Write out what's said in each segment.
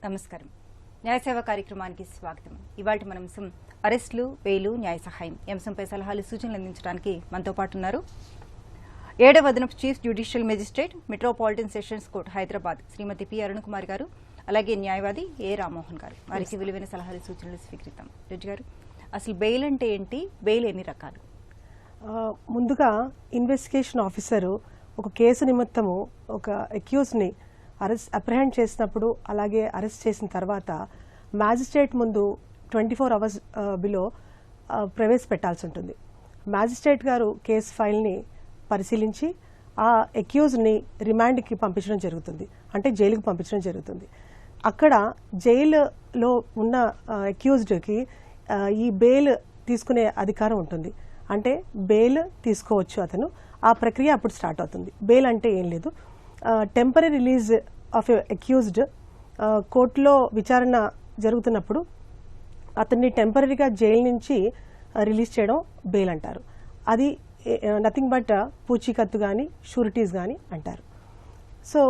నమస్కారం. న్యాయ సేవ కార్యక్రమానికి స్వాగతం. ఇవాళ మనం అరెస్టులు, బెయిలు, న్యాయ సహాయం ఈ అంశంపై సలహాలు, సూచనలు అందించడానికి మనతో పాటు ఉన్నారు 7వ అదనపు chief judicial magistrate, metropolitan sessions court Hyderabad Shrimati P Arun Kumar garu, అలాగే న్యాయవాది ఏ రామ్మోహన్ గారు. వారికి విలువైన సలహాలు, సూచనలు స్వీకరిద్దాం. రెడ్డి గారు, అసలు బెయిల్ అంటే ఏంటి, బెయిల్ ఎన్ని రకాలు? ముందుగా ఇన్వెస్టిగేషన్ ఆఫీసరు ఒక కేసు నిమిత్తము ఒక అక్యూజ్ని అప్రహెండ్ చేసినప్పుడు, అలాగే అరెస్ట్ చేసిన తర్వాత మ్యాజిస్ట్రేట్ ముందు 24 hours బిలో ప్రవేశపెట్టాల్సి ఉంటుంది. మ్యాజిస్ట్రేట్ గారు కేసు ఫైల్ని పరిశీలించి ఆ అక్యూజ్ని రిమాండ్కి పంపించడం జరుగుతుంది, అంటే జైలుకి పంపించడం జరుగుతుంది. అక్కడ జైలులో ఉన్న అక్యూజ్డ్కి ఈ బెయిల్ తీసుకునే అధికారం ఉంటుంది, అంటే బెయిల్ తీసుకోవచ్చు అతను. ఆ ప్రక్రియ అప్పుడు స్టార్ట్ అవుతుంది. బెయిల్ అంటే ఏం లేదు, టెంపరీ రిలీజ్ ఆఫ్ అక్యూజ్డ్. కోర్టులో విచారణ జరుగుతున్నప్పుడు అతన్ని టెంపరీగా జైలు నుంచి రిలీజ్ చేయడం బెయిల్ అంటారు. అది నథింగ్ బట్ పూచీకత్తు కానీ షూరిటీస్ కానీ అంటారు. సో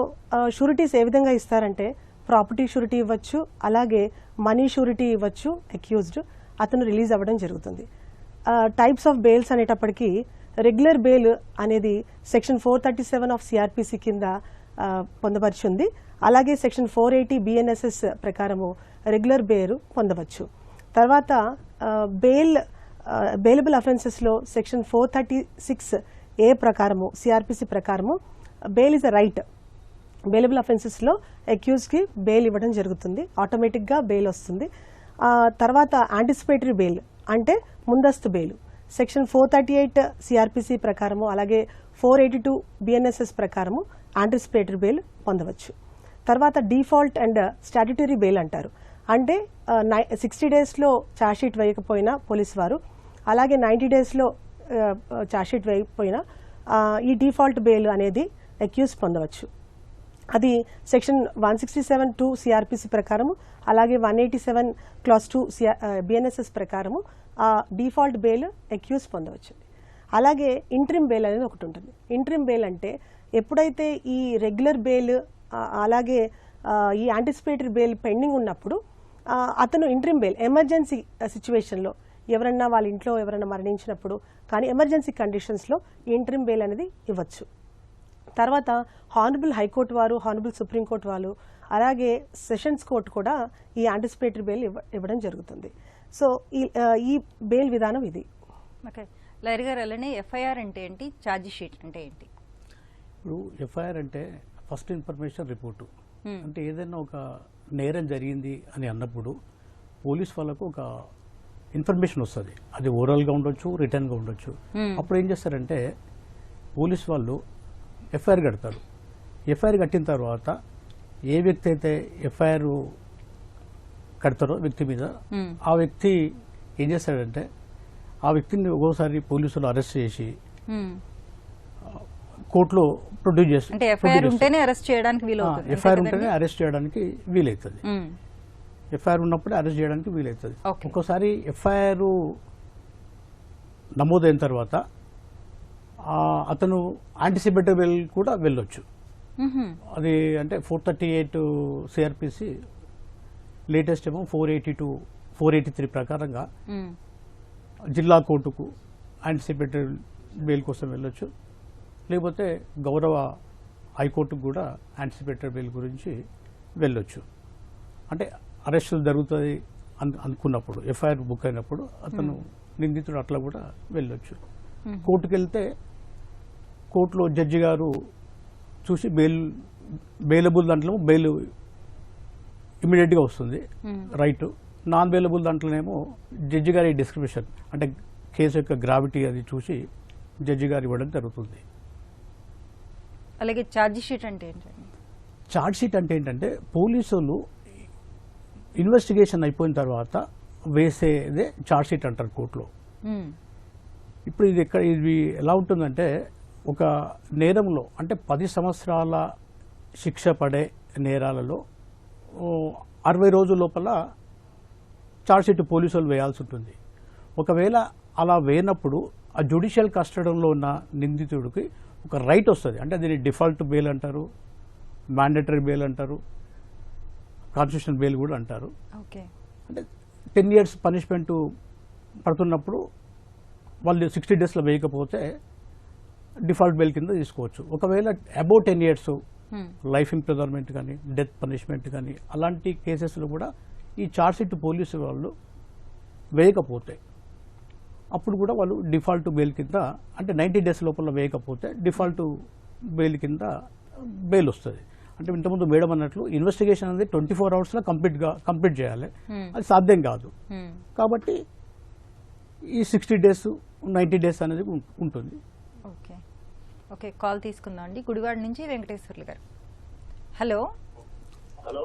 షూరిటీస్ ఏ విధంగా ఇస్తారంటే, ప్రాపర్టీ షూరిటీ ఇవ్వచ్చు, అలాగే మనీ షూరిటీ ఇవ్వచ్చు అక్యూజ్డ్. అతను రిలీజ్ అవ్వడం జరుగుతుంది. టైప్స్ ఆఫ్ బెయిల్స్ అనేటప్పటికీ రెగ్యులర్ బెయిల్ అనేది సెక్షన్ 437 ఆఫ్ సిఆర్పిసి కింద పొందవచ్చుంది. అలాగే సెక్షన్ 480 బిఎన్ఎస్ఎస్ ప్రకారము రెగ్యులర్ బెయిల్ పొందవచ్చు. తర్వాత బెయిలబుల్ అఫెన్సెస్లో సెక్షన్ 436A ప్రకారము, సిఆర్పిసి ప్రకారము bail is a right. Bailable అఫెన్సెస్లో అక్యూజ్కి బెయిల్ ఇవ్వడం జరుగుతుంది, ఆటోమేటిక్గా బెయిల్ వస్తుంది. తర్వాత యాంటిసిపేటరీ బెయిల్ అంటే ముందస్తు బెయిల్ సెక్షన్ 438 సిఆర్పిసి ప్రకారము, అలాగే 482 బిఎన్ఎస్ఎస్ ప్రకారము యాంటిసిపేటరీ బెయిల్ పొందవచ్చు. తర్వాత డిఫాల్ట్ అండ్ స్టాట్యుటరీ బెయిల్ అంటారు. అంటే 60 daysలో ఛార్జ్షీట్ వేయకపోయినా పోలీసు వారు, అలాగే 90 daysలో ఛార్జ్షీట్ వేయకపోయినా ఈ డిఫాల్ట్ బెయిల్ అనేది అక్యూజ్ పొందవచ్చు. అది సెక్షన్ 167(2) సిఆర్పిసి ప్రకారము, అలాగే 187 Clause 2 బిఎన్ఎస్ఎస్ ప్రకారము ఆ డిఫాల్ట్ బెయిల్ అక్యూజ్ పొందవచ్చు. అలాగే ఇంట్రిమ్ బెయిల్ అనేది ఒకటి ఉంటుంది. ఇంట్రిమ్ బెయిల్ అంటే ఎప్పుడైతే ఈ రెగ్యులర్ బెయిల్ అలాగే ఈ యాంటిసిపేటరీ బెయిల్ పెండింగ్ ఉన్నప్పుడు అతను ఇంట్రిమ్ బెయిల్, ఎమర్జెన్సీ సిచ్యువేషన్లో ఎవరన్నా వాళ్ళ ఇంట్లో ఎవరైనా మరణించినప్పుడు కానీ ఎమర్జెన్సీ కండిషన్స్లో ఈ ఇంట్రిమ్ బెయిల్ అనేది ఇవ్వచ్చు. తర్వాత హానరబుల్ హైకోర్టు వారు, హానరబుల్ సుప్రీంకోర్టు వాళ్ళు, అలాగే సెషన్స్ కోర్టు కూడా ఈ యాంటిసిపేటరీ బెయిల్ ఇవ్వడం జరుగుతుంది. సో ఈ బెయిల్ విధానం ఇది. ఓకే లాయర్ గారు, అలానే ఎఫ్ఐఆర్ అంటే ఏంటి, ఛార్జ్ షీట్ అంటే ఏంటి? ఇప్పుడు ఎఫ్ఐఆర్ అంటే ఫస్ట్ ఇన్ఫర్మేషన్ రిపోర్టు. అంటే ఏదైనా ఒక నేరం జరిగింది అని అన్నప్పుడు పోలీస్ వాళ్ళకు ఒక ఇన్ఫర్మేషన్ వస్తుంది. అది ఓరల్గా ఉండొచ్చు, రిటర్న్గా ఉండొచ్చు. అప్పుడు ఏం చేస్తారంటే పోలీస్ వాళ్ళు ఎఫ్ఐఆర్ కడతారు. ఎఫ్ఐఆర్ కట్టిన తర్వాత ఏ వ్యక్తి అయితే ఎఫ్ఐఆర్ కడతారో వ్యక్తి మీద, ఆ వ్యక్తి ఏం చేస్తాడంటే ఆ వ్యక్తిని ఒక్కోసారి పోలీసులు అరెస్ట్ చేసి కోర్టులో ప్రొడ్యూస్ చేస్తారు. అంటే ఎఫ్ఐఆర్ ఉంటేనే అరెస్ట్ చేయడానికి వీలవుతుంది. ఎఫ్ఐఆర్ ఉంటేనే అరెస్ట్ చేయడానికి వీలవుతుంది. ఎఫ్ఐఆర్ ఉన్నప్పుడే అరెస్ట్ చేయడానికి వీలవుతుంది. ఒక్కోసారి ఎఫ్ఐఆర్ నమోదైన తర్వాత అతను యాంటిసిపేటరీ బెయిల్ కూడా వెళ్ళొచ్చు. అది అంటే 438 సిఆర్పిసి, లేటెస్ట్ ఏమో 482, 483 ప్రకారంగా జిల్లా కోర్టుకు యాంటిసిపేటరీ బెయిల్ కోసం వెళ్ళొచ్చు. లేకపోతే గౌరవ హైకోర్టుకు కూడా యాంటిసిపేటరీ బెయిల్ గురించి వెళ్ళొచ్చు. అంటే అరెస్టులు జరుగుతుంది అనుకున్నప్పుడు, ఎఫ్ఐఆర్ బుక్ అయినప్పుడు అతను నిందితుడు అట్లా కూడా వెళ్ళొచ్చు. కోర్టుకు వెళ్తే కోర్టులో జడ్జి గారు చూసి బెయిలబుల్ దాంట్లో బెయిల్ ఇమీడియట్గా వస్తుంది, రైట్. నాన్ బెయిలబుల్ దాంట్లోనేమో జడ్జి గారి డిస్క్రిప్షన్, అంటే కేసు యొక్క గ్రావిటీ అది చూసి జడ్జి గారు ఇవ్వడం జరుగుతుంది. అలాగే ఛార్జ్ షీట్ అంటే ఏంటంటే, ఛార్జ్ షీట్ అంటే ఏంటంటే పోలీసులు ఇన్వెస్టిగేషన్ అయిపోయిన తర్వాత వేసేదే ఛార్జ్ షీట్ అంటారు కోర్టులో. ఇప్పుడు ఇది ఎలా ఉంటుందంటే, ఒక నేరంలో అంటే 10 సంవత్సరాల శిక్ష పడే నేరాలలో 60 రోజుల లోపల ఛార్జ్ షీట్ పోలీసులు వేయాల్సి ఉంటుంది. ఒకవేళ అలా వేయనప్పుడు ఆ జ్యుడిషియల్ కస్టడీలో ఉన్న నిందితుడికి ఒక రైట్ వస్తుంది. అంటే దీన్ని డిఫాల్ట్ బెయిల్ అంటారు, మ్యాండేటరీ బెయిల్ అంటారు. కాన్స్టిట్యూషన్ బెయిల్ కూడా అంటారు. ఓకే. అంటే 10 years పనిష్మెంట్ పడుతున్నప్పుడు వాళ్ళు 60 daysలో వేయకపోతే డిఫాల్ట్ బెయిల్ కింద తీసుకోవచ్చు. ఒకవేళ అబౌవ్ 10 years లైఫ్ ఇంప్రిజన్మెంట్ కానీ డెత్ పనిష్మెంట్ కానీ అలాంటి కేసెస్లో కూడా ఈ ఛార్జ్షీట్ పోలీసు వాళ్ళు వేయకపోతే అప్పుడు కూడా వాళ్ళు డిఫాల్ట్ బెయిల్ కింద, అంటే 90 days లోపల వేయకపోతే డిఫాల్ట్ బెయిల్ కింద బెయిల్ వస్తుంది. అంటే ఇంతకుముందు మేడం అన్నట్లు ఇన్వెస్టిగేషన్ అనేది 24 hours కంప్లీట్ చేయాలి, అది సాధ్యం కాదు. కాబట్టి ఈ 60 days 90 days అనేది ఉంటుంది. ఓకే ఓకే, కాల్ తీసుకుందాం అండి. గుడివాడ నుంచి వెంకటేశ్వర్లు గారు. హలో. హలో,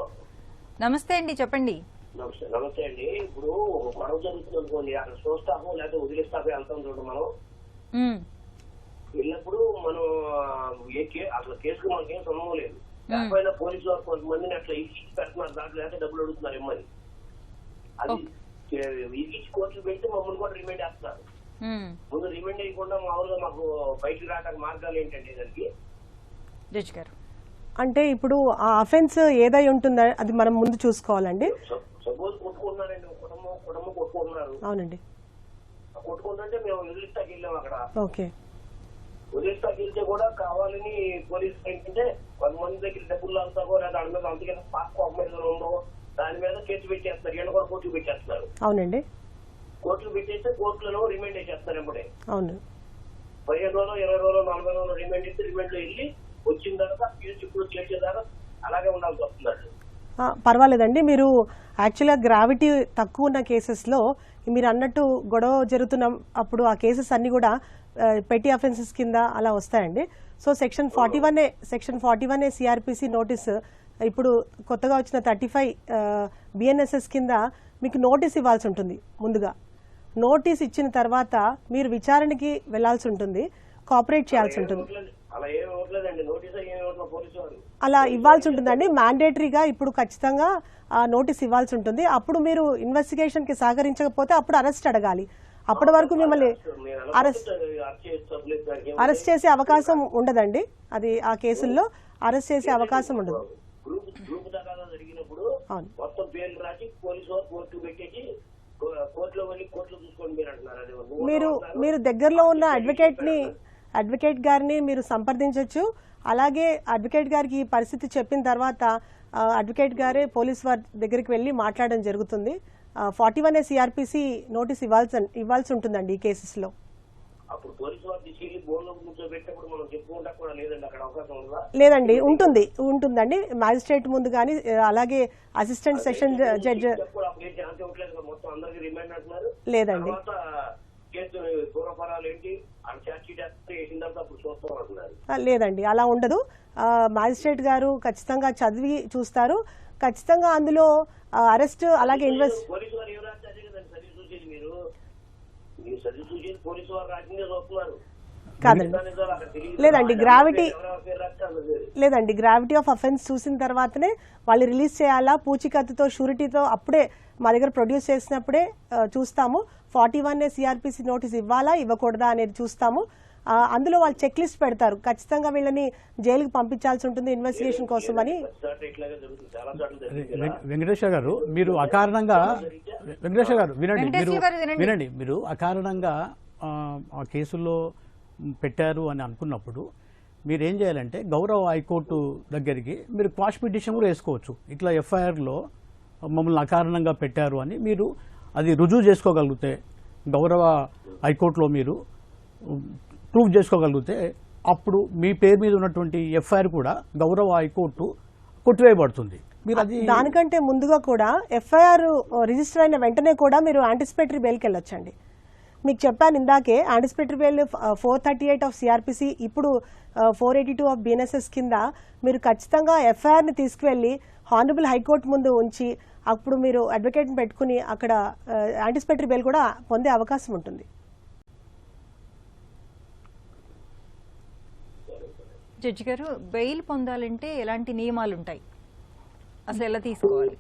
నమస్తే అండి, చెప్పండి. నమస్తే అండి. ఇప్పుడు గొడవ జరుగుతుంది అనుకోండి, అక్కడ షో స్టాఫ్ లేకపోతే వదిలే స్టాఫ్ వెళ్తాం చూడండి. మనం వెళ్ళినప్పుడు మనం అసలు కేసుకు మనకేం సంబంధం లేదు. లేకపోయినా పోలీసు వారు కొంతమందిని అట్లా ఇచ్చి పెడుతున్నారు, దాంట్లో లేకపోతే డబ్బులు అడుగుతున్నారు ఏమని. అది ఇచ్చి కోర్టులు పెడితే మమ్మల్ని కూడా రిమైండ్ చేస్తున్నారు. ముందు రిమైండ్ అయ్యకుండా మామూలుగా మాకు బయటకు రావడానికి మార్గాలు ఏంటంటే దానికి జడ్జి గారు? అంటే ఇప్పుడు ఆ అఫెన్స్ ఏదై ఉంటుందో అది మనం ముందు చూసుకోవాలండి. సపోజ్ కొట్టుకుంటున్నారండి, కుటుంబం కొట్టుకుంటున్నారు. అవునండి. కొట్టుకుంటుంటే మేము వదిలిస్తాకి వెళ్ళాం. అక్కడ ఓకే, వదిలిస్తాకి వెళ్తే కూడా కావాలని పోలీసు ఏంటంటే కొంతమంది దగ్గర డబ్బులు లాగుతారో లేదా దాని మీద అంతకన్నా పాస్ ఉండో దాని మీద కేసు పెట్టేస్తారు, ఈయన కూడా కోర్టులు పెట్టేస్తున్నారు. అవునండి. కోర్టులు పెట్టేస్తే కోర్టులలో రిమైండ్ చేస్తారు. ఎప్పుడే అవును, 15 రోజులు 20 రోజులు 40 రోజులు రిమైండ్ ఇస్తే రిమైండ్ లో వెళ్ళి వచ్చిన తర్వాత కేసు ఇప్పుడు చేసేదాకా అలాగే ఉండాల్సి వస్తున్నారు. పర్వాలేదండి. మీరు యాక్చువల్గా గ్రావిటీ తక్కువ ఉన్న కేసెస్లో మీరు అన్నట్టు గొడవ జరుగుతున్న అప్పుడు ఆ కేసెస్ అన్ని కూడా పెట్టి అఫెన్సెస్ కింద అలా వస్తాయండి. So section 41A CrPC notice ఇప్పుడు కొత్తగా వచ్చిన 35 బిఎన్ఎస్ఎస్ కింద మీకు నోటీస్ ఇవ్వాల్సి ఉంటుంది. ముందుగా నోటీస్ ఇచ్చిన తర్వాత మీరు విచారణకి వెళ్లాల్సి ఉంటుంది, కోఆపరేట్ చేయాల్సి ఉంటుంది. అలా ఇవ్వాల్సి ఉంటుందండి, మ్యాండేటరీగా ఇప్పుడు ఖచ్చితంగా నోటీస్ ఇవ్వాల్సి ఉంటుంది. అప్పుడు మీరు ఇన్వెస్టిగేషన్ కి సహకరించకపోతే అప్పుడు అరెస్ట్ అడగాలి. అప్పటి వరకు మిమ్మల్ని అరెస్ట్ చేసే అవకాశం ఉండదండి. అది ఆ కేసుల్లో అరెస్ట్ చేసే అవకాశం ఉండదు. మీరు దగ్గరలో ఉన్న అడ్వకేట్ గారిని మీరు సంప్రదించవచ్చు. అలాగే అడ్వకేట్ గారికి ఈ పరిస్థితి చెప్పిన తర్వాత అడ్వకేట్ గారే పోలీస్ వారి దగ్గరికి వెళ్ళి మాట్లాడడం జరుగుతుంది. 41A సిఆర్పిసి నోటీస్ ఇవ్వాల్సి ఉంటుందండి ఈ కేసెస్లో. లేదండి, ఉంటుందండి. మ్యాజిస్ట్రేట్ ముందు కానీ అలాగే అసిస్టెంట్ సెషన్ జడ్జ్ లేదండి. లేదండి, అలా ఉండదు. మ్యాజిస్ట్రేట్ గారు ఖచ్చితంగా చదివి చూస్తారు. ఖచ్చితంగా అందులో అరెస్ట్ అలాగే కాదండి. లేదండి, గ్రావిటీ ఆఫ్ అఫెన్స్ చూసిన తర్వాతనే వాళ్ళు రిలీజ్ చేయాలా, పూచికత్తుతో షూరిటీతో అప్పుడే మా దగ్గర ప్రొడ్యూస్ చేసినప్పుడే చూస్తాము. 41A సిఆర్పిసి నోటీస్ ఇవ్వాలా ఇవ్వకూడదా అనేది చూస్తాము. అందులో వాళ్ళు చెక్ లిస్ట్ పెడతారు, ఖచ్చితంగా వీళ్ళని జైలుకి పంపించాల్సి ఉంటుంది ఇన్వెస్టిగేషన్ కోసం అని. వెంకటేశ్వర గారు, మీరు అకారణంగా వెంకటేశ్వర గారు వినండి, మీరు అకారణంగా ఆ కేసుల్లో పెట్టారు అని అనుకున్నప్పుడు మీరు ఏం చేయాలంటే గౌరవ హైకోర్టు దగ్గరికి మీరు క్వాష్ పిటిషన్ కూడా వేసుకోవచ్చు. ఇట్లా ఎఫ్ఐఆర్లో మమ్మల్ని అకారణంగా పెట్టారు అని మీరు అది రుజువు చేసుకోగలిగితే, గౌరవ హైకోర్టులో మీరు ప్రూవ్ చేసుకోగలిగితే అప్పుడు మీ పేరు మీద ఉన్నటువంటి ఎఫ్ఐఆర్ కూడా గౌరవ హైకోర్టు కొట్టివేయబడుతుంది. మీరు అది దానికంటే ముందుగా కూడా ఎఫ్ఐఆర్ రిజిస్టర్ అయిన వెంటనే కూడా మీరు యాంటిసిపేటరీ బెయిల్కి వెళ్ళొచ్చండి. మీకు చెప్పాను ఇందాకే, యాంటిసిపేటరీ బెయిల్ 438 ఆఫ్ సిఆర్పిసి, ఇప్పుడు 482 ఆఫ్ బిఎన్ఎస్ఎస్ కింద మీరు ఖచ్చితంగా ఎఫ్ఐఆర్ని తీసుకువెళ్ళి హానరబుల్ హైకోర్టు ముందు ఉంచి అప్పుడు మీరు అడ్వకేట్ని పెట్టుకుని అక్కడ యాంటిసిపేటరీ బెయిల్ కూడా పొందే అవకాశం ఉంటుంది. జడ్జి గారు, బెయిల్ పొందాలంటే ఎలాంటి నియమాలు ఉంటాయి, అసలు ఎలా తీసుకోవాలి?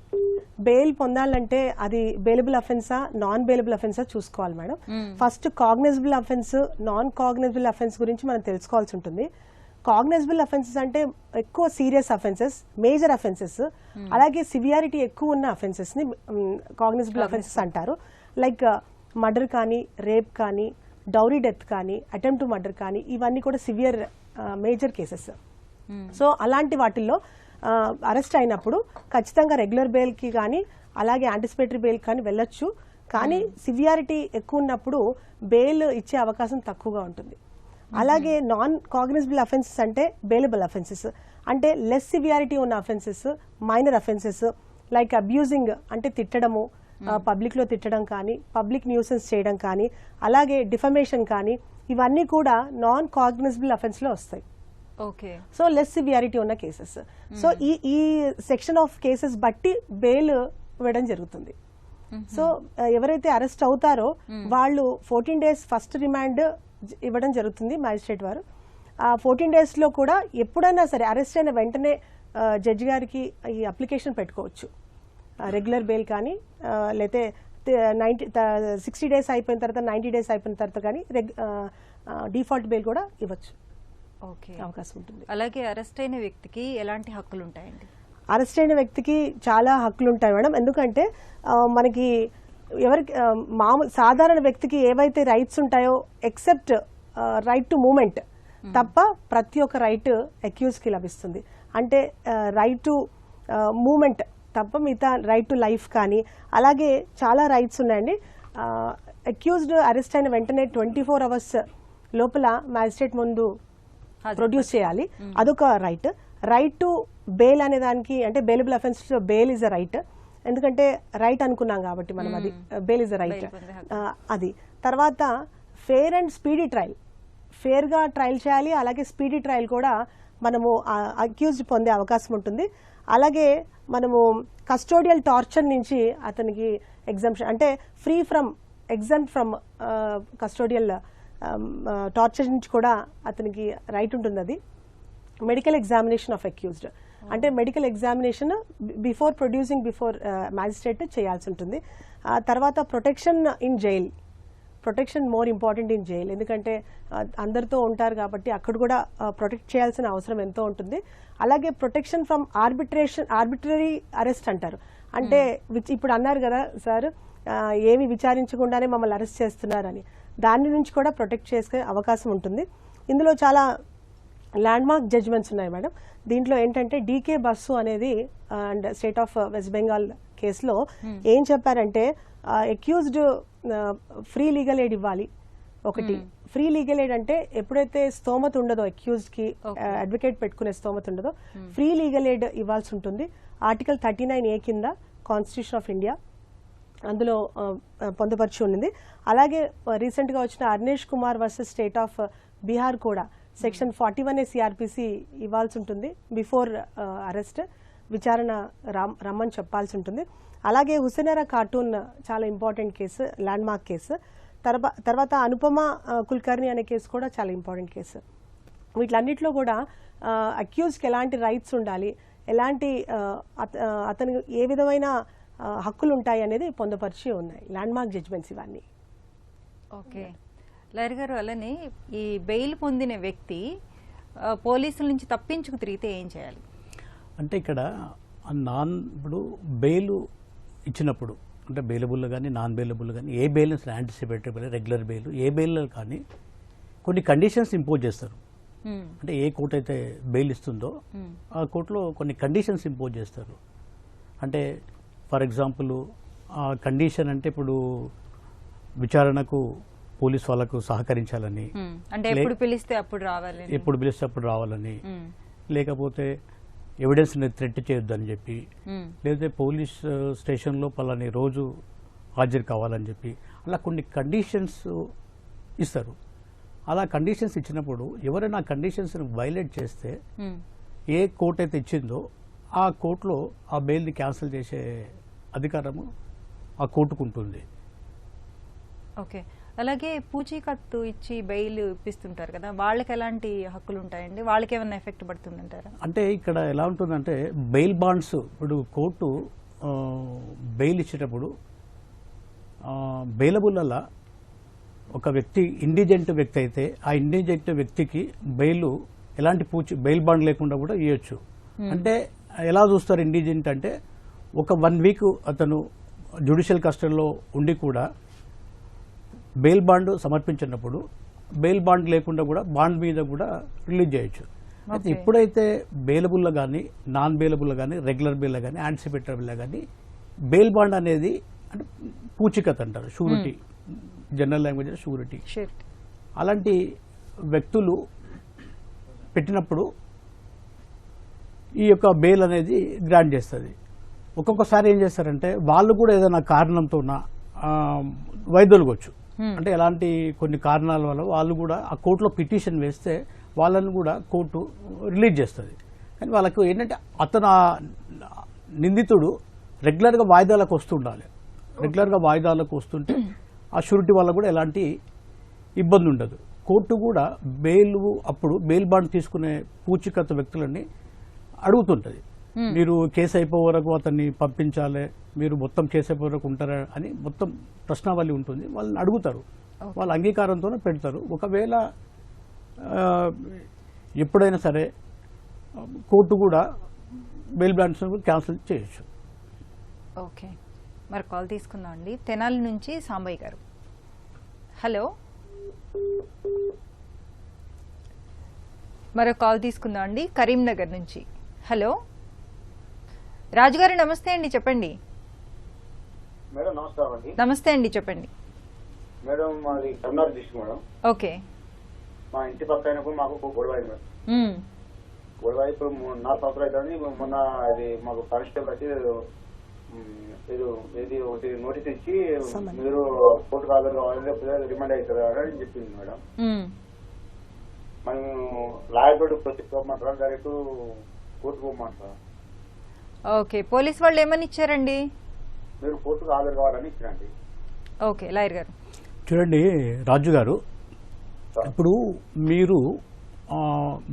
బెయిల్ పొందాలంటే అది బెయిలబుల్ అఫెన్సా నాన్ బెయిలబుల్ అఫెన్సా చూసుకోవాలి madam. First cognizable offence, non cognizable offence గురించి మనం తెలుసుకోవాల్సి ఉంటుంది. కాగ్నైజబుల్ అఫెన్సెస్ అంటే ఎక్కువ సీరియస్ అఫెన్సెస్, మేజర్ అఫెన్సెస్, అలాగే సివియారిటీ ఎక్కువ ఉన్న అఫెన్సెస్ ని కాగ్నైజబుల్ అఫెన్సెస్ అంటారు. లైక్ మర్డర్ కానీ, రేప్ కానీ, డౌరీ డెత్ కానీ, అటెంప్ట్ టు మర్డర్ కానీ, ఇవన్నీ కూడా సివియర్ మేజర్ కేసెస్. సో అలాంటి వాటిల్లో అరెస్ట్ అయినప్పుడు ఖచ్చితంగా రెగ్యులర్ బెయిల్ కి కానీ అలాగే యాంటిసిపేటరీ బెయిల్ కానీ వెళ్ళొచ్చు. కానీ సివియారిటీ ఎక్కువ ఉన్నప్పుడు బెయిల్ ఇచ్చే అవకాశం తక్కువగా ఉంటుంది. అలాగే నాన్ కాగ్నిజబుల్ అఫెన్సెస్ అంటే బెయిలబుల్ అఫెన్సెస్, అంటే లెస్ సివియారిటీ ఉన్న offences, minor offences like abusing అంటే తిట్టడము, పబ్లిక్ లో తిట్టడం కానీ, పబ్లిక్ న్యూసెన్స్ చేయడం కానీ, అలాగే డిఫమేషన్ కానీ, ఇవన్నీ కూడా నాన్ కాగ్నిజబుల్ అఫెన్స్ లో వస్తాయి. సో లెస్ సివియారిటీ ఉన్న కేసెస్. సో ఈ సెక్షన్ ఆఫ్ కేసెస్ బట్టి బెయిల్ ఇవ్వడం జరుగుతుంది. సో ఎవరైతే అరెస్ట్ అవుతారో వాళ్ళు 14 days ఫస్ట్ రిమాండ్ ఇవ్వడం జరుగుతుంది మ్యాజిస్ట్రేట్ వారు. ఆ 14 days లో కూడా ఎప్పుడైనా సరే అరెస్ట్ అయిన వెంటనే జడ్జి గారికి ఈ అప్లికేషన్ పెట్టుకోవచ్చు. రెగ్యులర్ బెయిల్ కానీ లేతే 60 days అయిపోయిన తర్వాత 90 days అయిపోయిన తర్వాత కానీ డిఫాల్ట్ బెయిల్ కూడా ఇవ్వచ్చు. అవకాశం ఉంటుంది. అలాగే అరెస్ట్ అయిన వ్యక్తికి ఎలాంటి హక్కులు ఉంటాయండి? అరెస్ట్ అయిన వ్యక్తికి చాలా హక్కులు ఉంటాయి మేడం. ఎందుకంటే మనకి ఎవరికి మామూలు సాధారణ వ్యక్తికి ఏవైతే రైట్స్ ఉంటాయో ఎక్సెప్ట్ రైట్ టు మూమెంట్ తప్ప ప్రతి ఒక్క రైట్ అక్యూజ్ కి లభిస్తుంది. అంటే రైట్ టు మూమెంట్ తప్ప మిగతా రైట్ టు లైఫ్ కానీ అలాగే చాలా రైట్స్ ఉన్నాయండి. అక్యూజ్డ్ అరెస్ట్ అయిన వెంటనే 24 hours లోపల మ్యాజిస్ట్రేట్ ముందు ప్రొడ్యూస్ చేయాలి. అదొక రైట్. రైట్ టు బెయిల్ అనే దానికి అంటే బెయిలబుల్ అఫెన్స్ లో బెయిల్ ఇస్ అ రైట్. ఎందుకంటే రైట్ అనుకున్నాం కాబట్టి మనం అది బెయిల్ ఇస్ అ రైట్. అది తర్వాత fair and speedy trial, fair గా ట్రయల్ చేయాలి. అలాగే స్పీడీ ట్రయల్ కూడా మనము అక్యూజ్డ్ పొందే అవకాశం ఉంటుంది. అలాగే మనము కస్టోడియల్ టార్చర్ నుంచి అతనికి ఎగ్జంప్షన్ అంటే free from exempt from custodial torture నుంచి కూడా అతనికి రైట్ ఉంటుంది. అది మెడికల్ ఎగ్జామినేషన్ ఆఫ్ అక్యూజ్డ్ అంటే medical examination before producing before magistrate చేయాల్సి ఉంటుంది. తర్వాత protection in jail, protection more important in jail. ఎందుకంటే అందరితో ఉంటారు కాబట్టి అక్కడ కూడా ప్రొటెక్ట్ చేయాల్సిన అవసరం ఎంతో ఉంటుంది. అలాగే ప్రొటెక్షన్ ఫ్రమ్ ఆర్బిట్రరీ అరెస్ట్ అంటారు. అంటే ఇప్పుడు అన్నారు కదా సార్ ఏమి విచారించకుండానే మమ్మల్ని అరెస్ట్ చేస్తున్నారని, దాని నుంచి కూడా ప్రొటెక్ట్ చేసుకునే అవకాశం ఉంటుంది. ఇందులో చాలా ల్యాండ్ మార్క్ జడ్జ్మెంట్స్ ఉన్నాయి మేడం. దీంట్లో ఏంటంటే డీకే బస్సు అనేది and state of west Bengal కేసులో ఏం చెప్పారంటే అక్యూజ్డ్ ఫ్రీ లీగల్ ఎయిడ్ ఇవ్వాలి. ఒకటి ఫ్రీ లీగల్ ఎయిడ్ అంటే ఎప్పుడైతే స్తోమత ఉండదో అక్యూజ్డ్ కి అడ్వకేట్ పెట్టుకునే స్తోమత ఉండదో ఫ్రీ లీగల్ ఎయిడ్ ఇవ్వాల్సి ఉంటుంది. ఆర్టికల్ 39A కింద కాన్స్టిట్యూషన్ ఆఫ్ ఇండియా అందులో పొందుపరిచి ఉన్నది. అలాగే రీసెంట్ గా వచ్చిన Arnesh Kumar versus state of Bihar కూడా సెక్షన్ 41A CRPC ఇవ్వాల్సి ఉంటుంది. బిఫోర్ అరెస్ట్ విచారణ రమ్మని చెప్పాల్సి ఉంటుంది. అలాగే హుసేనరా కార్టూన్ చాలా important case, land mark case. తర్వాత అనుపమ కుల్కర్ణి అనే కేసు కూడా చాలా ఇంపార్టెంట్ కేసు. వీటిలన్నిటిలో కూడా అక్యూజ్కి ఎలాంటి రైట్స్ ఉండాలి, ఎలాంటి అతనికి ఏ విధమైన హక్కులు ఉంటాయి అనేది పొందుపరిచి ఉన్నాయి ల్యాండ్ మార్క్ జడ్జ్మెంట్స్ ఇవన్నీ. ఓకే లాయర్ గారు, అలానే ఈ బెయిల్ పొందిన వ్యక్తి పోలీసుల నుంచి తప్పించుకు తిరిగితే ఏం చేయాలి? అంటే ఇక్కడ ఇప్పుడు బెయిల్ ఇచ్చినప్పుడు అంటే బెయిలబుల్ కానీ నాన్ బెయిలబుల్ కానీ ఏ bail anticipatory bail, regular bail, ఏ బెయిల్ కానీ కొన్ని కండిషన్స్ ఇంపోజ్ చేస్తారు. అంటే ఏ కోర్టు అయితే బెయిల్ ఇస్తుందో ఆ కోర్టులో కొన్ని కండిషన్స్ ఇంపోజ్ చేస్తారు. అంటే ఫర్ ఎగ్జాంపుల్ ఆ కండిషన్ అంటే ఇప్పుడు విచారణకు పోలీస్ వాళ్ళకు సహకరించాలని, అంటే ఎప్పుడు పిలిస్తే అప్పుడు రావాలని, లేకపోతే ఎవిడెన్స్ థ్రెట్ చేయొద్దని చెప్పి, లేకపోతే పోలీస్ స్టేషన్లో పలాని రోజు హాజరు కావాలని చెప్పి అలా కొన్ని కండిషన్స్ ఇస్తారు. అలా కండిషన్స్ ఇచ్చినప్పుడు ఎవరైనా కండిషన్స్ వైలేట్ చేస్తే ఏ కోర్టు అయితే ఇచ్చిందో ఆ కోర్టులో ఆ బెయిల్ని క్యాన్సిల్ చేసే అధికారము ఆ కోర్టుకు ఉంటుంది. ఓకే, అలాగే పూచీకత్తు ఇచ్చి బెయిల్ ఇప్పిస్తుంటారు కదా, వాళ్ళకి ఎలాంటి హక్కులు ఉంటాయండి? వాళ్ళకి ఏమైనా ఎఫెక్ట్ పడుతుందంటారా? అంటే ఇక్కడ ఎలా ఉంటుందంటే బెయిల్ బాండ్స్, ఇప్పుడు కోర్టు బెయిల్ ఇచ్చేటప్పుడు బెయిలబుల్ అలా ఒక వ్యక్తి ఇండిజెంట్ వ్యక్తి అయితే ఆ ఇండిజెంట్ వ్యక్తికి బెయిల్ ఎలాంటి బెయిల్ బాండ్ లేకుండా కూడా ఇవ్వచ్చు. అంటే ఎలా చూస్తారు ఇండిజెంట్ అంటే ఒక 1 వీక్ అతను జ్యుడిషియల్ కస్టడీలో ఉండి కూడా బెయిల్ బాండ్ సమర్పించినప్పుడు బెయిల్ బాండ్ లేకుండా కూడా బాండ్ మీద కూడా రిలీజ్ చేయొచ్చు. అయితే ఎప్పుడైతే బెయిలబుల్లో కానీ నాన్ బెయిలబుల్లో కానీ రెగ్యులర్ బెయిల్ కానీ యాంటిసిపేటరీ బెయిల్ కానీ బెయిల్ బాండ్ అనేది అంటే పూచికత్ అంటారు, షూరిటీ, జనరల్ లాంగ్వేజ్ షూరిటీ. అలాంటి వ్యక్తులు పెట్టినప్పుడు ఈ యొక్క బెయిల్ అనేది గ్రాంట్ చేస్తుంది. ఒక్కొక్కసారి ఏం చేస్తారంటే వాళ్ళు కూడా ఏదైనా కారణంతో వైదొలగొచ్చు. అంటే ఎలాంటి కొన్ని కారణాల వల్ల వాళ్ళు కూడా ఆ కోర్టులో పిటిషన్ వేస్తే వాళ్ళని కూడా కోర్టు రిలీజ్ చేస్తుంది. కానీ వాళ్ళకు ఏంటంటే అతను నిందితుడు రెగ్యులర్గా వాయిదాలకు వస్తుండాలి. రెగ్యులర్గా వాయిదాలకు వస్తుంటే ఆ షూరిటీ వల్ల కూడా ఎలాంటి ఇబ్బంది ఉండదు. కోర్టు కూడా అప్పుడు బెయిల్ బాండ్ తీసుకునే పూచికత్తు వ్యక్తులని అడుగుతుంటుంది. మీరు కేసు అయిపోయే వరకు అతన్ని పంపించాలి, మీరు మొత్తం కేసు అయిపోయే వరకు ఉంటారా అని మొత్తం ప్రశ్నావళి ఉంటుంది. వాళ్ళని అడుగుతారు, వాళ్ళ అంగీకారంతోనే పెడతారు. ఒకవేళ ఎప్పుడైనా సరే కోర్టు కూడా బెయిల్ బాండ్స్ క్యాన్సిల్ చేయొచ్చు. ఓకే, మరి కాల్ తీసుకుందాం అండి. తెనాలి నుంచి సాంబయ్య గారు. హలో, మరో కాల్ తీసుకుందాం అండి కరీంనగర్ నుంచి. హలో రాజుగారు, నమస్తే అండి, చెప్పండి. మేడం నమస్కారం అండి. నమస్తే అండి, చెప్పండి. మేడం మాది కర్నూలు డిస్ట్రిక్ట్ మేడం. ఓకే. మా ఇంటి పక్కన మాకు గొడవ అయింది మేడం. గొడవ ఇప్పుడు 4 సంవత్సరాలు అవుతుంది. మొన్న అది మాకు కానిస్టేబుల్ వచ్చి ఏది ఒకటి నోటీస్ ఇచ్చి మీరు కోర్టు హాజరు కావాలి, రిమాండ్ అవుతారు అని చెప్పింది మేడం. మనం లాయర్ తోటి ప్రొసీడ్ పోమంటారా, డైరెక్ట్ కోర్టు పోమంటారా? ఓకే, పోలీస్ వాళ్ళు ఏమని ఇచ్చారండి? మీరు కోర్టుకు హాజరు కావాలని ఇచ్చినండి. ఓకే, లాయర్ గారు చూడండి. రాజు గారు, ఇప్పుడు మీరు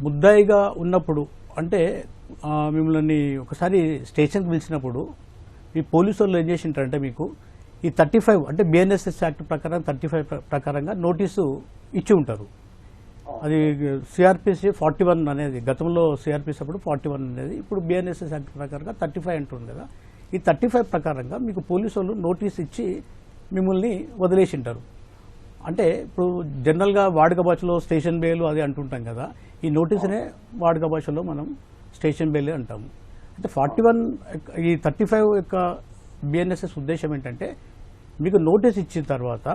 ముద్దాయిగా ఉన్నప్పుడు అంటే మిమ్మల్ని ఒకసారి స్టేషన్కి పిలిచినప్పుడు మీ పోలీసు వాళ్ళు ఏం చేసింటారంటే మీకు ఈ 35 అంటే బిఎన్ఎస్ఎస్ యాక్ట్ ప్రకారం 35 ప్రకారంగా నోటీసు ఇచ్చి ఉంటారు. అది సిఆర్పిసి 41 అనేది గతంలో సిఆర్పిసి అప్పుడు 41 అనేది, ఇప్పుడు బిఎన్ఎస్ఎస్ యాక్ట్ ప్రకారంగా 35 అంటుంది కదా. ఈ 35 ప్రకారంగా మీకు పోలీసు వాళ్ళు నోటీస్ ఇచ్చి మిమ్మల్ని వదిలేసింటారు. అంటే ఇప్పుడు జనరల్గా వాడుక భాషలో స్టేషన్ బెయిల్ అది అంటుంటాం కదా, ఈ నోటీసునే వాడుక భాషలో మనం స్టేషన్ బెయిల్ అంటాము. అంటే 41 ఈ 35 యొక్క బిఎన్ఎస్ఎస్ ఉద్దేశం ఏంటంటే మీకు నోటీస్ ఇచ్చిన తర్వాత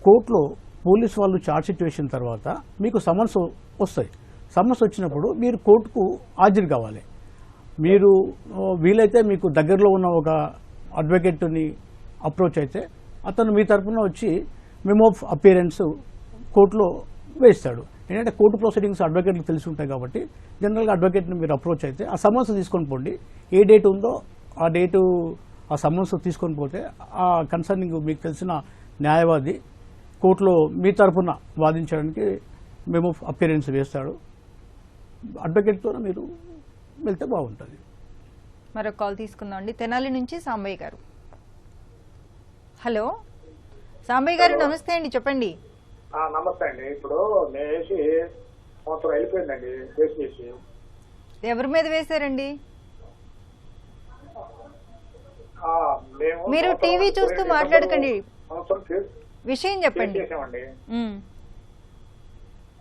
కోర్టులో పోలీస్ వాళ్ళు ఛార్జ్ షీట్ వేసిన తర్వాత మీకు సమన్స్ వస్తాయి. సమన్స్ వచ్చినప్పుడు మీరు కోర్టుకు హాజరు కావాలి. మీరు వీలైతే మీకు దగ్గరలో ఉన్న ఒక అడ్వకేట్ని అప్రోచ్ అయితే అతను మీ తరఫున వచ్చి మెమో ఆఫ్ అపియరెన్స్ కోర్టులో వేస్తాడు. ఏంటంటే కోర్టు ప్రొసీడింగ్స్ అడ్వకేట్లకు తెలిసి ఉంటాయి కాబట్టి జనరల్గా అడ్వకేట్ని మీరు అప్రోచ్ అయితే ఆ సమన్స్ తీసుకొని పోండి. ఏ డేట్ ఉందో ఆ డేటు ఆ సమన్స్ తీసుకొని పోతే ఆ కన్సర్నింగ్ మీకు తెలిసిన న్యాయవాది కోర్టులో మీ తరఫున వాదించడానికి మెమో ఆఫ్ అపియరెన్స్ వేస్తాడు. అడ్వకేట్తో మీరు వెళ్తే బాగుంటుంది. మరో కాల్ తీసుకుందాం అండి తెనాలి నుంచి సాంబయ్య గారు. హలో సాంబయ్య గారు, నమస్తే అండి, చెప్పండి. నమస్తే అండి. ఇప్పుడు నేను వేసి సంవత్సరం వెళ్ళిపోయిందండి కేసు చేసి. ఎవరి మీద వేశారండి? మీరు టీవీ చూస్తూ మాట్లాడకండి, విషయం చెప్పండి.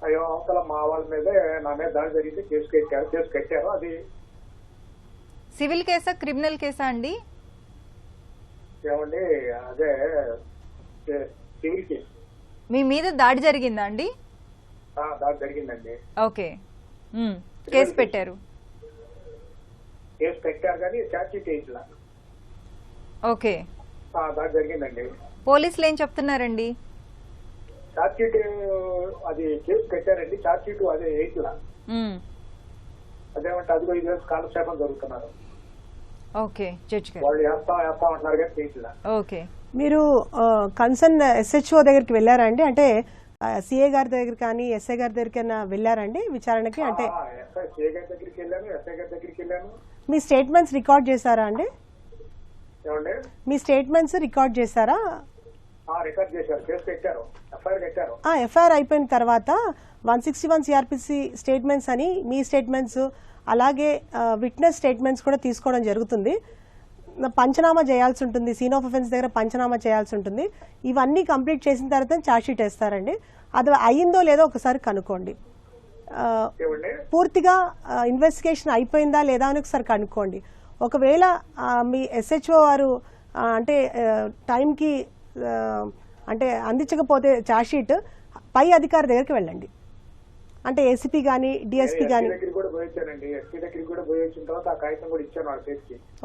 అయ్యో, అవతల మా వాళ్ళ మీద నా మీద దాడి జరిగితే కేసు కట్టారు. అది సివిల్ కేసా క్రిమినల్ కేసా అండి? ఏమండి, అదే సివిల్ కేసు. మీ మీద దాడి జరిగిందా అండి? దాడి జరిగిందండి. ఓకే, కేసు పెట్టారు. కేసు పెట్టారు కానీ ఛార్జ్ షీట్ వేయట్లా. ఓకే, దాడి జరిగిందండి. పోలీసులు ఏం చెప్తున్నారండి? ఛార్జ్ షీట్ అది కేసు పెట్టారండి, ఛార్జ్ షీట్ అదే వేయట్లా. అదేమంటే అదిగో ఇది కాలక్షేపం జరుగుతున్నారు. ఓకే, జడ్జి గారు వాళ్ళు వేస్తా అంటున్నారు కానీ చేయట్లా. ఓకే, మీరు కన్సర్న్ ఎస్హెచ్ఓ దగ్గరికి వెళ్ళారా అండి? అంటే సిఏ గారి దగ్గర కానీ ఎస్ఐ గారి దగ్గరికైనా వెళ్ళారండి విచారణకి? అంటే సిఏ గారి దగ్గరికి వెళ్ళాను, ఎస్ఐ గారి దగ్గరికి వెళ్ళాను. మీ స్టేట్మెంట్స్ రికార్డ్ చేశారా అండి? ఏమండి, మీ స్టేట్మెంట్స్ రికార్డ్ చేశారా? రికార్డ్ చేశారు, కేసు పెట్టారు. ఎఫ్ఐఆర్ కట్టారు. ఎఫ్ఐఆర్ అయిపోయిన తర్వాత 161 సిఆర్పిసి స్టేట్మెంట్స్ అని మీ స్టేట్మెంట్స్ అలాగే విట్నెస్ స్టేట్మెంట్స్ కూడా తీసుకోవడం జరుగుతుంది. పంచనామా చేయాల్సి ఉంటుంది, సీన్ ఆఫ్ అఫెన్స్ దగ్గర పంచనామా చేయాల్సి ఉంటుంది. ఇవన్నీ కంప్లీట్ చేసిన తర్వాత ఛార్జ్ షీట్ వేస్తారండి. అది అయ్యిందో లేదో ఒకసారి కనుక్కోండి. పూర్తిగా ఇన్వెస్టిగేషన్ అయిపోయిందా లేదా అని ఒకసారి కనుక్కోండి. ఒకవేళ మీ ఎస్హెచ్ఓ వారు అంటే టైంకి అంటే అందించకపోతే ఛార్జ్ షీట్ పై అధికారి దగ్గరికి వెళ్ళండి. అంటే ఏసీపీ కానీ డిఎస్పీ కానీ.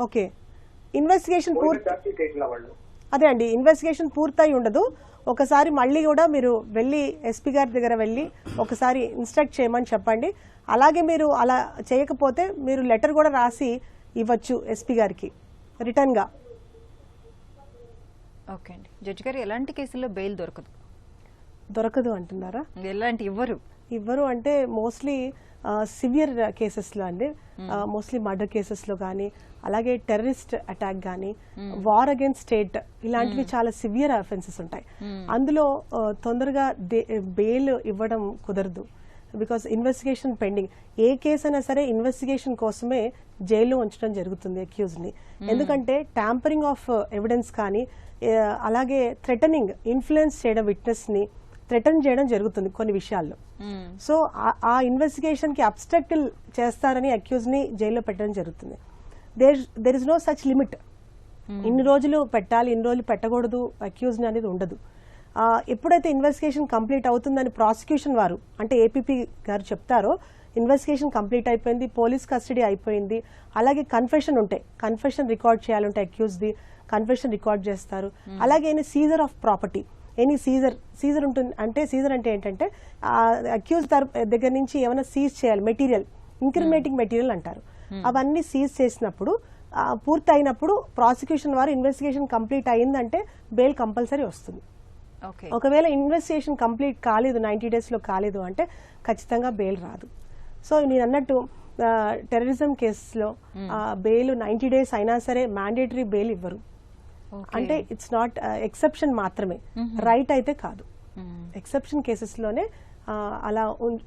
ఓకే, ఇన్వెస్టిగేషన్ అదే అండి, ఇన్వెస్టిగేషన్ పూర్తయి ఉండదు. ఒకసారి మళ్ళీ కూడా మీరు వెళ్ళి ఎస్పీ గారి దగ్గర వెళ్ళి ఒకసారి ఇన్స్ట్రక్ట్ చేయమని చెప్పండి. అలాగే మీరు అలా చేయకపోతే మీరు లెటర్ కూడా రాసి ఇవ్వచ్చు ఎస్పీ గారికి రిటర్న్గా. ఓకే అండి. జడ్జి గారు ఎలాంటి కేసుల్లో బెయిల్ దొరకదు అంటున్నారా? ఎలాంటి ఇవ్వరు అంటే మోస్ట్లీ సివియర్ కేసెస్లో అండి, మోస్ట్లీ మర్డర్ కేసెస్లో కానీ అలాగే టెర్రరిస్ట్ అటాక్ కానీ వార్ అగైన్స్ స్టేట్ ఇలాంటివి చాలా సివియర్ అఫెన్సెస్ ఉంటాయి. అందులో తొందరగా బెయిల్ ఇవ్వడం కుదరదు. Because investigation pending. A case అయినా సరే ఇన్వెస్టిగేషన్ కోసమే జైల్లో ఉంచడం జరుగుతుంది అక్యూజ్ని. ఎందుకంటే ట్యాంపరింగ్ ఆఫ్ ఎవిడెన్స్ కానీ అలాగే థ్రెటనింగ్, ఇన్ఫ్లుయెన్స్ చేయడం, విట్నెస్ని థ్రెటన్ చేయడం జరుగుతుంది కొన్ని విషయాల్లో. సో ఆ ఇన్వెస్టిగేషన్ కి అబ్స్ట్రక్టిల్ చేస్తారని అక్యూజ్ ని జైల్లో పెట్టడం జరుగుతుంది. There is no such limit. ఇన్ని రోజులు పెట్టాలి, ఇన్ని రోజులు పెట్టకూడదు అక్యూజ్ ని అనేది ఉండదు. ఎప్పుడైతే ఇన్వెస్టిగేషన్ కంప్లీట్ అవుతుందని ప్రాసిక్యూషన్ వారు అంటే ఏపీపీ గారు చెప్తారో ఇన్వెస్టిగేషన్ కంప్లీట్ అయిపోయింది, పోలీస్ కస్టడీ అయిపోయింది, అలాగే కన్ఫెషన్ ఉంటాయి, కన్ఫెషన్ రికార్డ్ చేయాలంటే అక్యూజ్ది కన్ఫెషన్ రికార్డ్ చేస్తారు. అలాగే seizure of property, any seizure ఉంటుంది. అంటే సీజర్ అంటే ఏంటంటే అక్యూజ్ దగ్గర నుంచి ఏమైనా సీజ్ చేయాలి మెటీరియల్, ఇంక్రిమినేటింగ్ మెటీరియల్ అంటారు. అవన్నీ సీజ్ చేసినప్పుడు పూర్తి అయినప్పుడు ప్రాసిక్యూషన్ వారు ఇన్వెస్టిగేషన్ కంప్లీట్ అయిందంటే బెయిల్ కంపల్సరీ వస్తుంది. ఒకవేళ ఇన్వెస్టిగేషన్ కంప్లీట్ కాలేదు, 90 days లో కాలేదు అంటే ఖచ్చితంగా బెయిల్ రాదు. సో నేను అన్నట్టు టెర్రరిజం కేసులో బెయిల్ 90 days అయినా సరే మ్యాండేటరీ బెయిల్ ఇవ్వరు. అంటే ఇట్స్ నాట్ ఎక్సెప్షన్ మాత్రమే, రైట్ అయితే కాదు. ఎక్సెప్షన్ కేసెస్లోనే అలా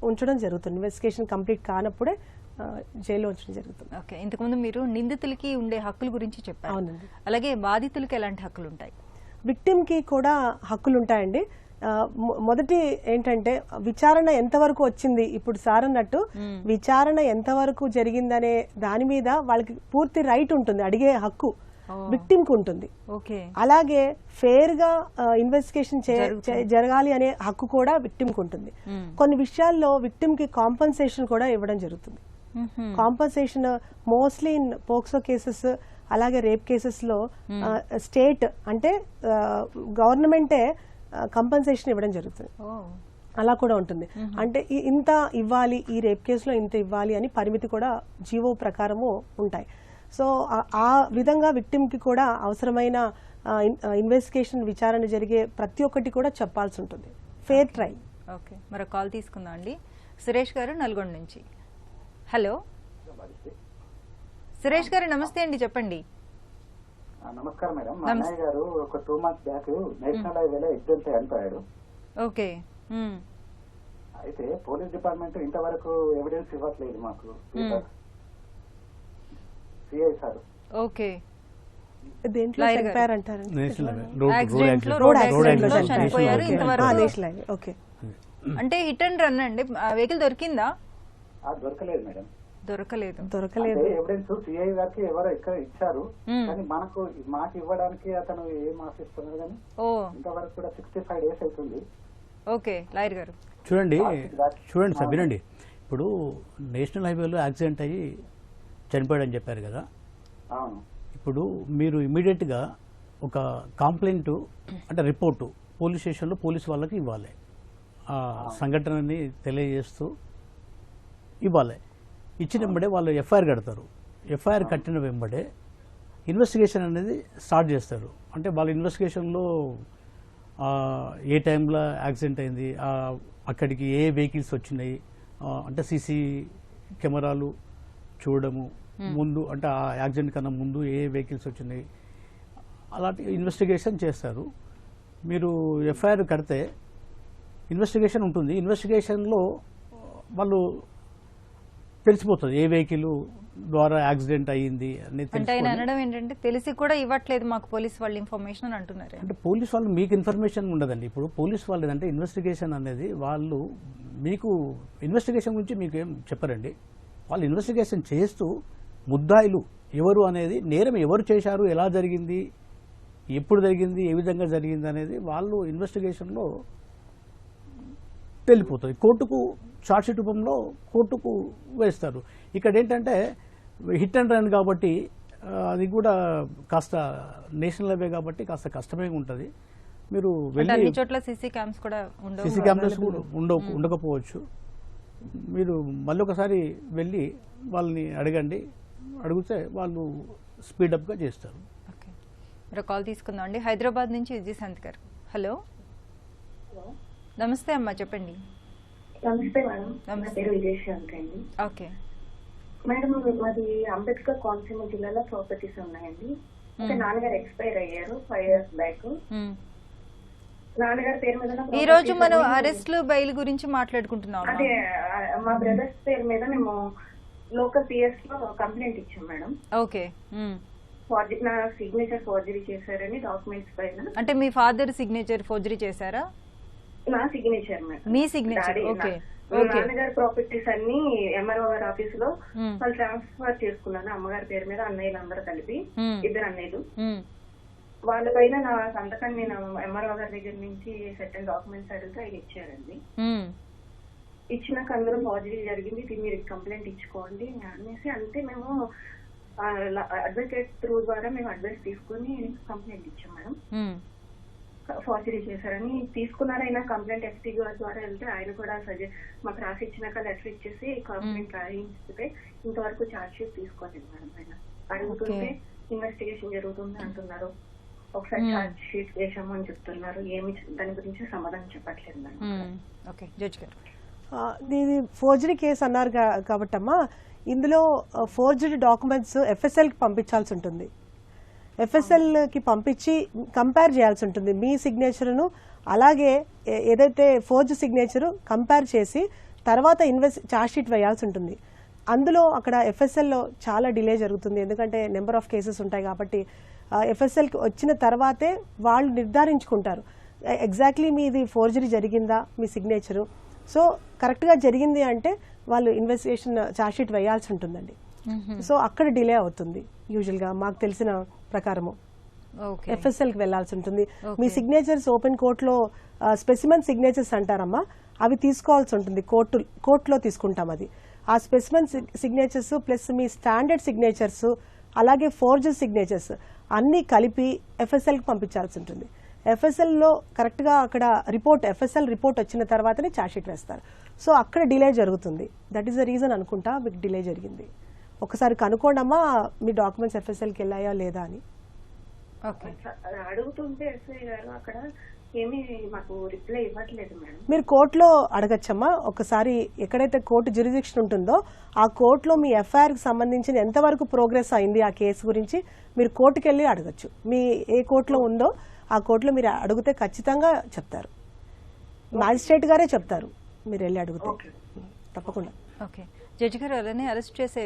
ఉంచడం జరుగుతుంది. ఇన్వెస్టిగేషన్ కంప్లీట్ కానప్పుడే జైల్లో ఉంచడం జరుగుతుంది. ఓకే, ఇంతకుముందు మీరు నిందితులకి ఉండే హక్కుల గురించి చెప్పారు. అవునండి. అలాగే బాధితులకి ఎలాంటి హక్కులు ఉంటాయి? విక్టిమ్ కి కూడా హక్కులు ఉంటాయండి. మొదటి ఏంటంటే విచారణ ఎంతవరకు వచ్చింది, ఇప్పుడు సార్ అన్నట్టు విచారణ ఎంతవరకు జరిగిందనే దాని మీద వాళ్ళకి పూర్తి రైట్ ఉంటుంది, అడిగే హక్కు విక్టిమ్ కు ఉంటుంది. అలాగే ఫెయిర్ గా ఇన్వెస్టిగేషన్ జరగాలి అనే హక్కు కూడా విక్టిమ్ కు ఉంటుంది. కొన్ని విషయాల్లో విక్టిమ్ కి కాంపన్సేషన్ కూడా ఇవ్వడం జరుగుతుంది. Compensation mostly in POCSO cases అలాగే రేప్ కేసెస్ లో స్టేట్ అంటే గవర్నమెంటే కంపన్సేషన్ ఇవ్వడం జరుగుతుంది. అలా కూడా ఉంటుంది. అంటే ఇంత ఇవ్వాలి, ఈ రేప్ కేసులో ఇంత ఇవ్వాలి అని పరిమితి కూడా జీవో ప్రకారము ఉంటాయి. సో ఆ విధంగా విక్టిమ్ కి కూడా అవసరమైన ఇన్వెస్టిగేషన్ విచారణ జరిగే ప్రతి ఒక్కటి కూడా చెప్పాల్సి ఉంటుంది. Fair trial. ఓకే, మరో కాల్ తీసుకుందాం అండి. సురేష్ గారు నల్గొండ నుంచి. హలో సురేష్ గారు, నమస్తే అండి, చెప్పండి. నమస్కారం మేడం. మా అన్నయ్య గారు ఒక 2 months బ్యాక్ నేషనల్ హైవేలో ఎగ్జామ్స్ చనిపోయాడు. ఓకే. అయితే పోలీస్ డిపార్ట్మెంట్ ఇంతవరకు ఎవిడెన్స్ ఇవ్వట్లేదు మాకు. CI sir. ఓకే. దేంట్లో చనిపోయారంటారు? అంటే హిట్ అండ్ రన్ అండి. వెహికల్ దొరికిందా? దొరకలేదు మేడం. దొరకలేదు. ఎవిడెన్స్ సిఐ గారికి ఎవరో ఇక్కడ ఇచ్చారు, కానీ మాకు ఇవ్వడానికి అతను ఏం ఆశిస్తున్నారు కానీ ఇంతవరకు కూడా 65 days అవుతుంది. ఓకే, లాయర్ గారు చూడండి సార్, వినండి. ఇప్పుడు నేషనల్ హైవేలో యాక్సిడెంట్ అయ్యి చనిపోయాడని చెప్పారు కదా. ఇప్పుడు మీరు ఇమీడియట్గా ఒక కంప్లైంట్ అంటే రిపోర్టు పోలీస్ స్టేషన్లో పోలీస్ వాళ్ళకి ఇవ్వాలి. ఆ సంఘటనని తెలియజేస్తూ ఇవ్వాలి. ఇచ్చిన వెంబడే వాళ్ళు ఎఫ్ఐఆర్ కడతారు. ఎఫ్ఐఆర్ కట్టిన వెంబడే ఇన్వెస్టిగేషన్ అనేది స్టార్ట్ చేస్తారు. అంటే వాళ్ళ ఇన్వెస్టిగేషన్లో ఏ టైంలో యాక్సిడెంట్ అయింది, అక్కడికి ఏ వెహికల్స్ వచ్చినాయి, అంటే సీసీ కెమెరాలు చూడడము, ముందు అంటే ఆ యాక్సిడెంట్ కన్నా ముందు ఏ వెహికల్స్ వచ్చినాయి, అలాంటి ఇన్వెస్టిగేషన్ చేస్తారు. మీరు ఎఫ్ఐఆర్ కడితే ఇన్వెస్టిగేషన్ ఉంటుంది. ఇన్వెస్టిగేషన్లో వాళ్ళు తెలిసిపోతుంది ఏ వెహికల్ ద్వారా యాక్సిడెంట్ అయ్యింది అనేది అంటే ఆయన తెలుసుకొని. అనడం ఏంటంటే తెలిసి కూడా ఇవ్వట్లేదు మాకు పోలీస్ వాళ్ళు ఇన్ఫర్మేషన్ అని అంటున్నారు. అంటే పోలీస్ వాళ్ళు మీకు ఇన్ఫర్మేషన్ ఉండదండి. ఇప్పుడు పోలీస్ వాళ్ళు ఏంటంటే ఇన్వెస్టిగేషన్ అనేది వాళ్ళు మీకు ఇన్వెస్టిగేషన్ గురించి మీకు ఏం చెప్పరండి. వాళ్ళు ఇన్వెస్టిగేషన్ చేస్తూ ముద్దాయిలు ఎవరు అనేది, నేరం ఎవరు చేశారు, ఎలా జరిగింది, ఎప్పుడు జరిగింది, ఏ విధంగా జరిగింది అనేది వాళ్ళు ఇన్వెస్టిగేషన్లో వెళ్ళిపోతుంది. కోర్టుకు చార్జ్షీట్ రూపంలో కోర్టుకు వేస్తారు. ఇక్కడ ఏంటంటే హిట్ అండ్ రన్ కాబట్టి అది కూడా కాస్త నేషనల్ హైవే కాబట్టి కాస్త కష్టమే ఉంటుంది. మీరు అంటే వెళ్ళి అన్ని చోట్ల సీసీ క్యామ్స్ కూడా ఉండవు. సీసీ కెమెరాస్ కూడా ఉండకపోవచ్చు. మీరు మళ్ళీ ఒకసారి వెళ్ళి వాళ్ళని అడగండి. అడిగితే వాళ్ళు స్పీడప్గా చేస్తారు. ఓకే, మీరు కాల్ తీసుకుందాం అండి. హైదరాబాద్ నుంచి విజయశాంతి గారు. హలో, నమస్తే అమ్మా, చెప్పండి. నమస్తే మేడం, నా నమస్తే. పేరు విజయశాంతి అండి. ఓకే, మేడం, మాది అంబేద్కర్ కోనసీమ జిల్లాలో ప్రాపర్టీస్ ఉన్నాయండి. అంటే నాన్నగారు ఎక్స్పైర్ అయ్యారు 5 years బ్యాక్. నాన్నగారి పేరు మీద ఈ రోజు మనం అరెస్ట్లు బెయిల్ గురించి మాట్లాడుకుంటున్నాం. అదే మా బ్రదర్స్ పేరు మీద మేము లోకల్ పిఎస్ లో కంప్లైంట్ ఇచ్చాం మేడం. ఓకే, నా సిగ్నేచర్ ఫోర్జరీ చేశారని డాక్యుమెంట్స్ పైన. అంటే మీ ఫాదర్ సిగ్నేచర్ ఫోర్జరీ చేశారా? నా సిగ్నేచర్ మేడం. మీ సిగ్నేచర్. ఓకే, నాన్నగారి ప్రాపర్టీస్ అన్ని ఎంఆర్ఓ గారి ఆఫీస్ లో వాళ్ళు ట్రాన్స్ఫర్ చేసుకున్నాను. అమ్మగారి పేరు మీద అన్నయ్యలు అందరూ కలిపి, 2 అన్నయ్యలు. వాళ్ళ పైన నా సంతకాన్ని నేను ఎంఆర్ఓ గారి దగ్గర నుంచి సెటిల్ డాక్యుమెంట్స్ అడిగితే ఆయన ఇచ్చారండి. ఇచ్చినాక అందరూ ఫార్జరీ జరిగింది, ఇది మీరు కంప్లైంట్ ఇచ్చుకోండి అనేసి అంటే మేము అడ్వకేట్ త్రూ ద్వారా మేము అడ్వైస్ తీసుకుని కంప్లైంట్ ఇచ్చాం మేడం. ఫార్జరీ చేశారని తీసుకున్నారైనా కంప్లైంట్ ఎస్పీ గారి ద్వారా వెళ్తే ఆయన కూడా మాకు రాసి ఇచ్చినాక లెటర్ ఇచ్చేసి కంప్లైంట్ రాయించితే ఇంతవరకు ఛార్జ్ షీట్ తీసుకోలేదు మేడం. ఆయన అడుగుతుంటే ఇన్వెస్టిగేషన్ జరుగుతుంది అంటున్నారు. ఒకసారి ఛార్జ్ షీట్ వేసాము అని చెప్తున్నారు. ఏమి దాని గురించి సమాధానం చెప్పట్లేదు మేడం. ఓకే, జడ్జి గారు. ఇది ఫోర్జరీ కేసు అన్నారు కాబట్టి అమ్మా, ఇందులో ఫోర్జరీ డాక్యుమెంట్స్ ఎఫ్ఎస్ఎల్కి పంపించాల్సి ఉంటుంది. ఎఫ్ఎస్ఎల్కి పంపించి కంపేర్ చేయాల్సి ఉంటుంది. మీ సిగ్నేచర్ను అలాగే ఏదైతే ఫోర్జ్ సిగ్నేచరు కంపేర్ చేసి తర్వాత ఛార్జ్షీట్ వేయాల్సి ఉంటుంది. అందులో అక్కడ ఎఫ్ఎస్ఎల్లో చాలా డిలే జరుగుతుంది. ఎందుకంటే నెంబర్ ఆఫ్ కేసెస్ ఉంటాయి కాబట్టి ఎఫ్ఎస్ఎల్కి వచ్చిన తర్వాతే వాళ్ళు నిర్ధారించుకుంటారు ఎగ్జాక్ట్లీ మీది ఫోర్జరీ జరిగిందా, మీ సిగ్నేచరు. సో కరెక్ట్గా జరిగింది అంటే వాళ్ళు ఇన్వెస్టిగేషన్ ఛార్జ్షీట్ వేయాల్సి ఉంటుందండి. సో అక్కడ డిలే అవుతుంది యూజువల్గా మాకు తెలిసిన ప్రకారము. ఎఫ్ఎస్ఎల్కి వెళ్లాల్సి ఉంటుంది. మీ సిగ్నేచర్స్ ఓపెన్ కోర్టులో స్పెసిమెన్ సిగ్నేచర్స్ అంటారమ్మా, అవి తీసుకోవాల్సి ఉంటుంది. కోర్టులో తీసుకుంటాం అది. ఆ స్పెసిమెన్ సిగ్నేచర్స్ ప్లస్ మీ స్టాండర్డ్ సిగ్నేచర్స్ అలాగే ఫోర్జర్ సిగ్నేచర్స్ అన్నీ కలిపి ఎఫ్ఎస్ఎల్కి పంపించాల్సి ఉంటుంది. ఎఫ్ఎస్ఎల్లో కరెక్ట్గా అక్కడ ఎఫ్ఎస్ఎల్ రిపోర్ట్ వచ్చిన తర్వాతనే ఛార్జ్షీట్ వేస్తారు. సో అక్కడ డిలే జరుగుతుంది. దట్ ఈస్ ద రీజన్ అనుకుంటా మీకు డిలే జరిగింది. ఒకసారి కనుక్కోండమ్మా మీ డాక్యుమెంట్స్ ఎఫ్ఎస్ఎల్కి వెళ్ళాయా లేదా అని. అడుగుతుంటే ఎస్ఐ గారు అక్కడ ఏమీ మాకు రిప్లై ఇవ్వట్లేదు మేడం. మీరు కోర్టులో అడగచ్చమ్మా. ఒకసారి ఎక్కడైతే కోర్టు జ్యూరిడిక్షన్ ఉంటుందో ఆ కోర్టులో మీ ఎఫ్ఐఆర్కి సంబంధించిన ఎంతవరకు ప్రోగ్రెస్ అయింది ఆ కేసు గురించి మీరు కోర్టుకు వెళ్ళి అడగచ్చు. మీ ఏ కోర్టులో ఉందో ఆ కోర్టులో మీరు అడిగితే ఖచ్చితంగా చెప్తారు. మ్యాజిస్ట్రేట్ గారే చెప్తారు మీరు వెళ్ళి అడిగితే తప్పకుండా. ఓకే, జడ్జి గారు, అలానే అరెస్ట్ చేసే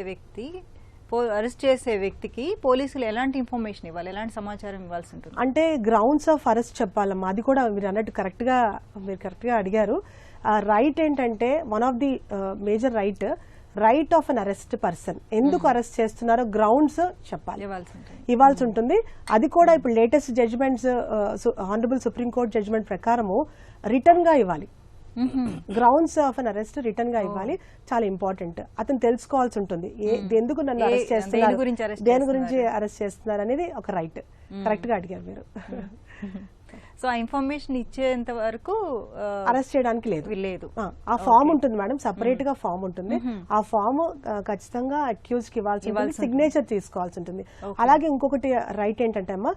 వ్యక్తికి పోలీసులు ఎలాంటి ఇన్ఫర్మేషన్ ఇవ్వాలి, ఎలాంటి సమాచారం ఇవ్వాల్సి ఉంటుంది? అంటే గ్రౌండ్స్ ఆఫ్ అరెస్ట్ చెప్పాలమ్మా. అది కూడా మీరు అన్నట్టు మీరు కరెక్ట్గా అడిగారు. రైట్ ఏంటంటే one of the major right of an arrest person. ఎందుకు అరెస్ట్ చేస్తున్నారో గ్రౌండ్స్ చెప్పాలి, ఇవ్వాల్సి ఉంటుంది. అది కూడా ఇప్పుడు latest judgements honourable supreme court judgement ప్రకారము రిటర్న్ గా ఇవ్వాలి. Grounds of an arrest return గా ఇవ్వాలి. చాలా ఇంపార్టెంట్. అతను తెలుసుకోవాల్సి ఉంటుంది ఎందుకు నన్ను అరెస్ట్ చేస్తున్నారు, దేని గురించి అరెస్ట్ చేస్తున్నారు అనేది ఒక రైట్. కరెక్ట్ గా అడిగారు మీరు. సో ఆ ఇన్ఫర్మేషన్ ఇచ్చేంత వరకు అరెస్ట్ చేయడానికి లేదు. ఆ ఫామ్ ఉంటుంది మేడం, సెపరేట్ గా ఫామ్ ఉంటుంది. ఆ ఫామ్ ఖచ్చితంగా అక్యూజ్ కి ఇవ్వాల్సి ఉంటుంది, సిగ్నేచర్ తీసుకోవాల్సి ఉంటుంది. అలాగే ఇంకొకటి రైట్ ఏంటంటే అమ్మా,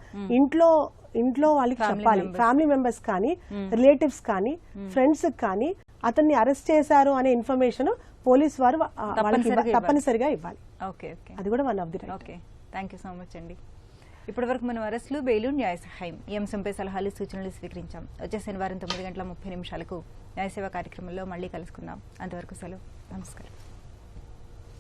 ఇంట్లో వాళ్ళకి చెప్పాలి. ఫ్యామిలీ మెంబర్స్ కానీ రిలేటివ్స్ కానీ ఫ్రెండ్స్ కానీ అతన్ని అరెస్ట్ చేశారు అనే ఇన్ఫర్మేషన్ పోలీస్ వారు తప్పనిసరిగా ఇవ్వాలి. అది కూడా one of the right. Okay, thank you so much అండి. ఇప్పటివరకు మనం అరెస్టులు, బెయిలు, న్యాయ సహాయం ఈ అంశంపై సలహాలు, సూచనలు స్వీకరించాం. వచ్చే శనివారం 9:30 న్యాయ సేవ కార్యక్రమంలో మళ్ళీ కలుసుకుందాం. అంతవరకు సెలవు. నమస్కారం.